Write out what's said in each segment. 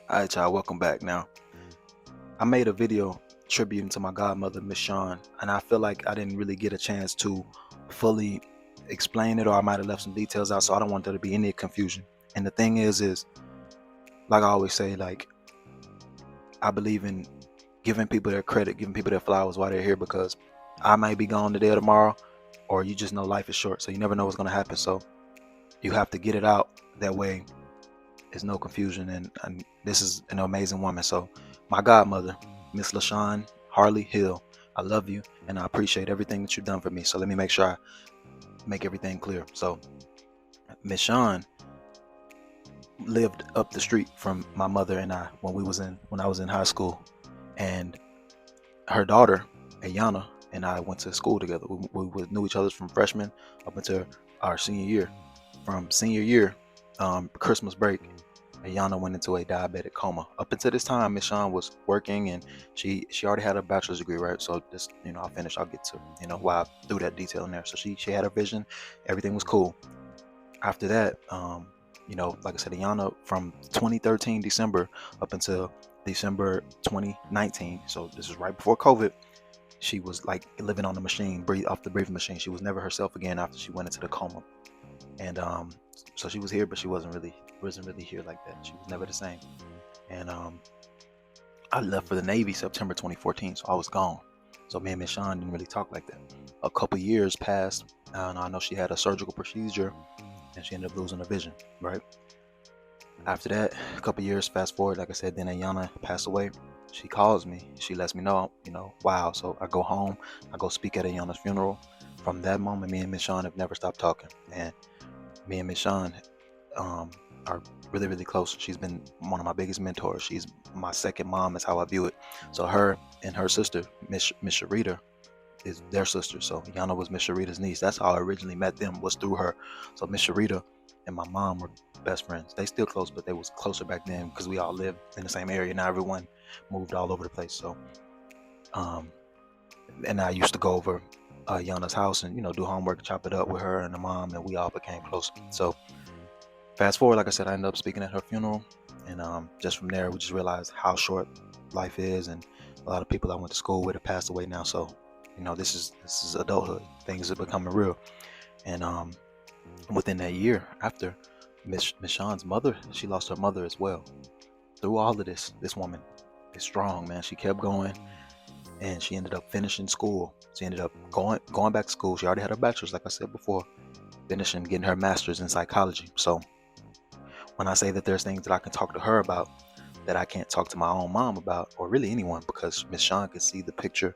Alright, y'all, welcome back. Now, I made a video tributing to my godmother, Miss Shawn, and I feel like I didn't really get a chance to fully explain it, or I might have left some details out, so I don't want there to be any confusion. And the thing is like I always say, like, I believe in giving people their credit, giving people their flowers while they're here, because I might be gone today or tomorrow, or you just know life is short, so you never know what's going to happen. So you have to get it out that way. There's no confusion, and this is an amazing woman. So my godmother, Miss LaShawn Harley-Hill, I love you and I appreciate everything that you've done for me. So let me make sure I make everything clear. So Miss Shawn lived up the street from my mother and I when I was in high school, and her daughter Ayanna and I went to school together. We knew each other from freshman up until our senior year. From senior year, Christmas break, Ayanna went into a diabetic coma. Up until this time, Miss Shawn was working, and she already had a bachelor's degree, right? So this, I'll finish. I'll get to why I threw that detail in there. So she had her vision, everything was cool. After that, like I said, Ayanna, from 2013 December up until December 2019. So this is right before COVID. She was like living on the machine, off the breathing machine. She was never herself again after she went into the coma. And so she was here, but she wasn't really here like that. She was never the same. And I left for the Navy September 2014, so I was gone. So me and Miss Shawn didn't really talk like that. A couple years passed, and I know she had a surgical procedure, and she ended up losing her vision, right? After that, a couple years, fast forward, like I said, then Ayanna passed away. She calls me, she lets me know, wow. So I go home, I go speak at Ayanna's funeral. From that moment, me and Miss Shawn have never stopped talking. And me and Miss Shawn are really, really close. She's been one of my biggest mentors. She's my second mom, is how I view it. So her and her sister, Miss Sharita, is their sister. So Ayanna was Miss Sharita's niece. That's how I originally met them, was through her. So Miss Sharita and my mom were best friends. They still close, but they was closer back then because we all lived in the same area. Now everyone moved all over the place. So and I used to go over Ayanna's house and do homework, chop it up with her and the mom, and we all became close. So fast forward, like I said, I ended up speaking at her funeral, and just from there we just realized how short life is, and a lot of people I went to school with have passed away now. So this is adulthood. Things are becoming real. And within that year, after Miss Shawn's mother, she lost her mother as well. Through all of this woman is strong, man. She kept going, and she ended up finishing school. She ended up going back to school. She already had her bachelor's, like I said before, finishing, getting her master's in psychology. So when I say that there's things that I can talk to her about that I can't talk to my own mom about, or really anyone, because Miss Shawn can see the picture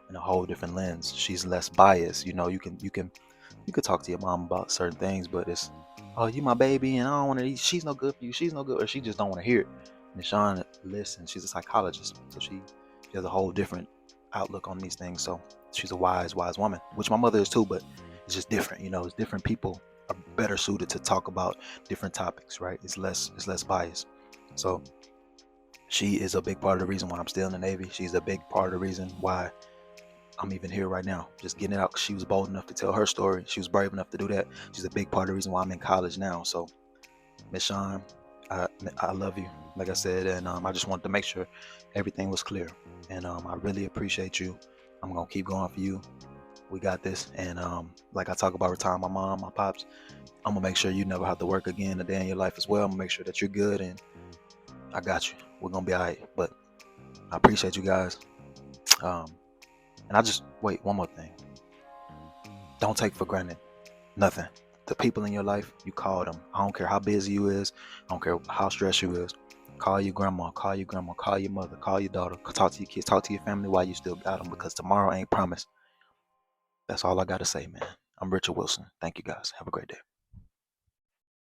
in a whole different lens. She's less biased. You could talk to your mom about certain things, but it's, oh, you my baby, and I don't want to eat. She's no good for you. She's no good, or she just don't want to hear it. Miss Shawn listens. She's a psychologist, so she has a whole different outlook on these things. So she's a wise woman, which my mother is too, but it's just different. It's different. People are better suited to talk about different topics, right? It's less bias. So she is a big part of the reason why I'm still in the Navy. She's a big part of the reason why I'm even here right now, just getting it out. She was bold enough to tell her story. She was brave enough to do that. She's a big part of the reason why I'm in college now. So Miss Shawn, I love you, like I said, and I just wanted to make sure everything was clear. And I really appreciate you. I'm gonna keep going for you. We got this. And like I talk about retiring my mom, my pops, I'm gonna make sure you never have to work again a day in your life as well. I'm gonna make sure that you're good, and I got you. We're gonna be all right. But I appreciate you guys. And I just wait, one more thing. Don't take for granted nothing. The people in your life, you call them. I don't care how busy you is. I don't care how stressed you is. Call your grandma, call your mother, call your daughter, talk to your kids, talk to your family while you still got them, because tomorrow ain't promised. That's all I got to say, man. I'm Richard Wilson. Thank you guys. Have a great day.